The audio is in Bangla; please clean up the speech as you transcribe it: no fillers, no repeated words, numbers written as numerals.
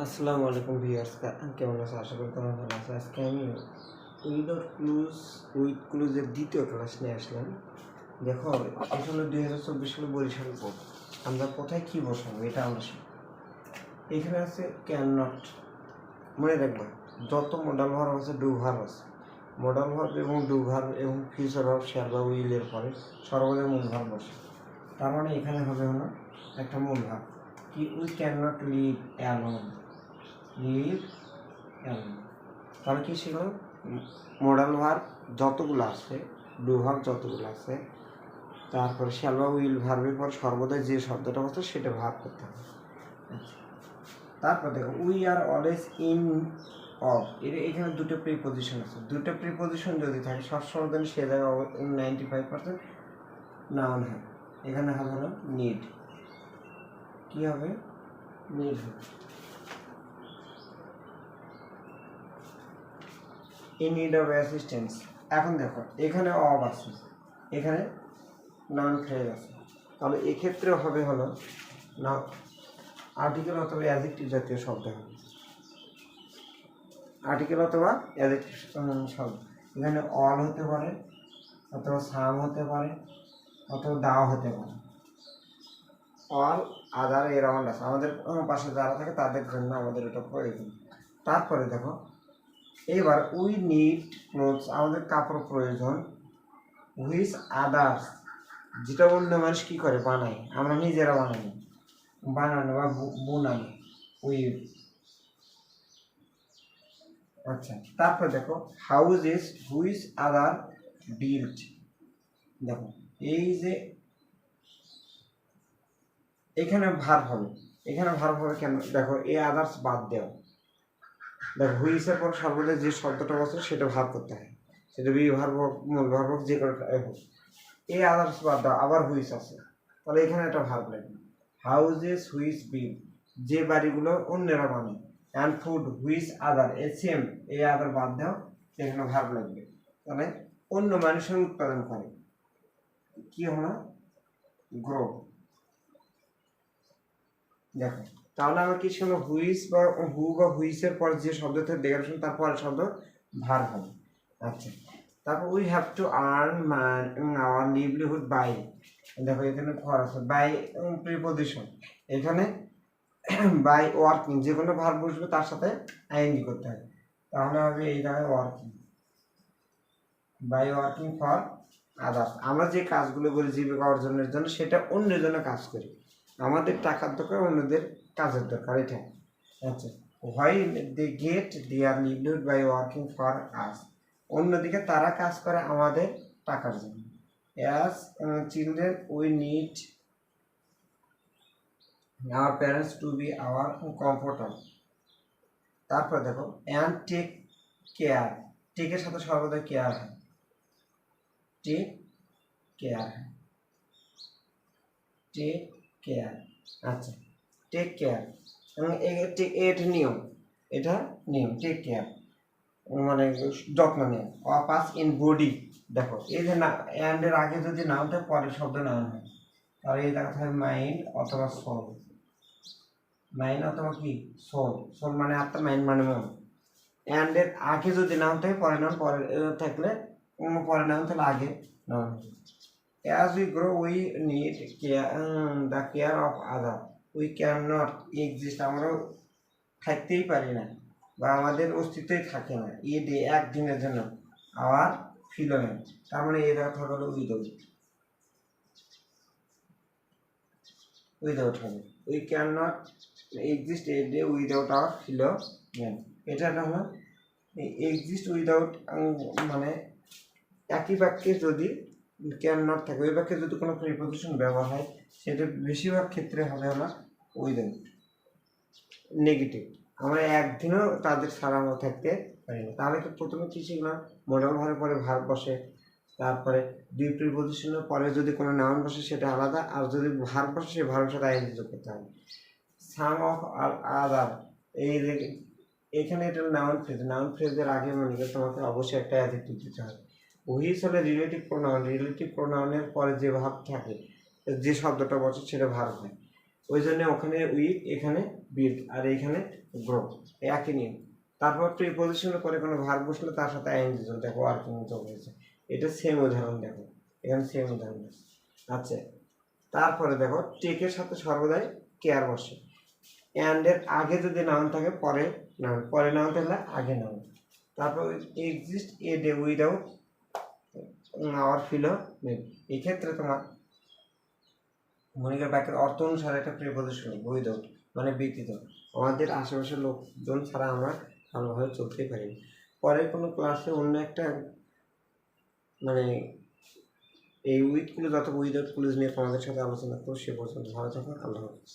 আসসালামু আলাইকুম ভিউয়ার্স, কেমন আছো? আশা করি তোমরা ভালো আছো। আজকে আমি উইথ ক্লুজের দ্বিতীয় ক্লাস নিয়ে আসলাম। দেখো, এটা হলো 2024 সালে বরিশাল বোর্ড। আমরা কোথায় কী বসাবো এটা আমরা শিখব। এখানে আছে ক্যান নট, মনে রাখবা যত মডাল ভার্ব আছে ডু ভার্ব আছে। মডাল ভার্ব এবং ডু ভার্ব এবং ফিউচার ভার্ব শ্যাল বা উইলের পরে সর্বদা মূল ভার্ব বসে। তার মানে এখানে হবে হলো একটা মূল ভার্ব কি, we can not live alone. Live alone, তাহলে কি শিখলাম? মডাল ভার্ব যতগুলো আছে, ডু ভার্ব যতগুলো আছে, তারপরে শ্যাল বা উইল ভার্বের পর সর্বদা যে শব্দটা বসে সেটা ভার্ব করতে হবে। তারপর দেখো we are always in of, এখানে দুটো প্রিপোজিশন আছে। দুটো প্রিপোজিশন যদি থাকে সবসময় যেন সে জায়গায় 95% নাউন হয়। এখানে হবে হলো নিড। কি হবে? নিড হবে। In need of assistance. এখন দেখো এখানে অব আছে, এখানে নাউন ফ্রেজ আছে, তাহলে এক্ষেত্রে হবে হলো না আর্টিকেল অথবা অ্যাডজেক্টিভ জাতীয় শব্দ হবে। আর্টিকেল অথবা অ্যাডজেক্টিভ শব্দ এখানে অল হতে পারে, অথবা সাম হতে পারে, অথবা দাও হতে পারে। অল আদার এরাউন্ড আছে, আমাদের পাশে যারা থাকে তাদের জন্য আমাদের এটা প্রয়োজন। তারপরে দেখো এবার উই নিড ক্লোথস, আমাদের কাপড় প্রয়োজন। হুইচ আদার্স, যেটা অন্য মানুষ কী করে বানায়, আমরা নিজেরা বানাই, বানানো বা বুনানো উই। আচ্ছা, তারপরে দেখো house is which other built. দেখো এই যে এখানে ভার্ব হবে, এখানে ভার্ব হবে কেন? দেখো এ আদার্স বাদ দেও। দেখো হুইসের পর সর্বদা যে শব্দটা বসে সেটা ভার্ব করতে হয়, সেটা বি ভার্ব হোক, মূল ভার্ব হোক, যে কোনো হোক। এ আদার্স বাদ দাও, আবার হুইস আছে, তাহলে এখানে একটা ভার্ব লাগবে। হাউজেস হুইচ বিল, যে বাড়িগুলো অন্যেরা বানায়। And food which other, a same, a other বাদ দাও, সেখানে ভার্ব লাগবে। তাহলে অন্য মানুষের উৎপাদন করে কি হলো? গ্রো। দেখো তাহলে আমরা কি সময় হুইস বা হু বা হুইসের পর যে শব্দ থেকে ডেকারেশন তারপর শব্দ ভার হবে। আচ্ছা, তারপর we have to earn our livelihood by. দেখো এখানে ফর আছে, বাই প্রিপোজিশন, এখানে বাই ওয়ার্কিং, যে কোনো ভার বসবে তার সাথে আইএনজি করতে হবে, তাহলে হবে এই জায়গায় working, by working for others. আমরা যে কাজগুলো করি জীবিকা অর্জনের জন্য সেটা অন্যের জন্য কাজ করি, আমাদের টাকার দরকার, অন্যদের কাজের দরকার, এটা। আচ্ছা, why they get their livelihood by working for us, অন্যদিকে তারা কাজ করে আমাদের টাকার জন্য। As children we need our parents to be our comfortable. তারপর দেখো অ্যান্ড টেক কেয়ার, টেকের সাথে সর্বদা কেয়ার হয়, টেক কেয়ার, টেক কেয়ার। আচ্ছা, টেক কেয়ার এবং এটা নিয়ম, এটা নিয়ম, টেক কেয়ার মানে যত্ন নেয়। অপাস ইন বডি, দেখো এই যে না অ্যান্ডের আগে যদি নাম থাকে পরের শব্দ নাম হয়, তাহলে এই দেখাতে হয় মাইন্ড অথবা সোল। মাইন্ড অথবা কি সোল, সোল মানে আত্মা, মাইন্ড মানে মন। অ্যান্ডের আগে যদি নাম থাকে পরে নাম, পরে থাকলে পরে নাম তাহলে আগে নাম। As we grow, we need care, the care of other. We cannot exist, আমরা থাকতেই পারি না বা আমাদের অস্তিত্বই থাকে না এই ডে, একদিনের জন্য, আওয়ার ফিলোমেন, তার মানে এই কথা হলো উইদাউট, উইদাউট হবে। We can not exist a day without our ফিলোমেন, এটা হলো এক্সিস্ট উইদাউট, মানে একই বাক্যে যদি ক্যান নট থাকে, ওই বাক্যে যদি কোনো প্রিপোজিশন ব্যবহার হয় সেটা বেশিরভাগ ক্ষেত্রে হবে আমার উইদাউট, নেগেটিভ। আমরা একদিনও তাদের ছাড়া আমরা থাকতে পারি না। তাহলে তো প্রথমে কী শিখলাম? মডাল ভার্বের পরে ভার্ব বসে, তারপরে দুই প্রিপোজিশনের পরে যদি কোনো নাউন বসে সেটা আলাদা, আর যদি ভার্ব বসে সেই ভার্বের সাথে আইএনজি যোগ করতে হবে। সাম অফ আর আদার, এই এখানে এটা নাউন ফ্রেজ, নাউন ফ্রেজের আগে মনে করে তোমাকে অবশ্যই একটা অ্যাডজেক্টিভ দিতে হবে। হুইচ হলে রিলেটিভ প্রোনাউন, রিলেটিভ প্রোনাউনের পরে যে ভার্ব থাকে, যে শব্দটা বসে সেটা ভার্ব হয়। ওই জন্য ওখানে উইথ, এখানে বিল্ড, আর এখানে গ্রো, একই নিয়ম। তারপর প্রিপোজিশনের পরে কোনো ভার্ব বসলে তার সাথে আইএনজি যোগ, দেখো ওয়ার্কিং যোগ হয়েছে। এটা সেম উদাহরণ, দেখো এখানে সেম উদাহরণ আছে। আচ্ছা, তারপরে দেখো টেকের সাথে সর্বদাই কেয়ার বসে। অ্যান্ড এর আগে যদি নাউন থাকে পরে নাউন, পরে নাউন থাকলে আগে নাউন। তারপর exist a day without hour fellow maybe. এক্ষেত্রে তোমার মনিকার বাক্যের অর্থ অনুসারে একটা প্রিপোজিশন উইদাউট মানে ব্যতীত, আমাদের আশেপাশের লোকজন ছাড়া আমরা ভালোভাবে চলতেই পারি। পরের কোনো ক্লাসে অন্য একটা মানে এই উইথগুলো যত উইদাউট ক্লুজ নিয়ে তোমাদের সাথে আলোচনা করো। সে পর্যন্ত ভালো থাকো, আল্লাহ হাফিজ।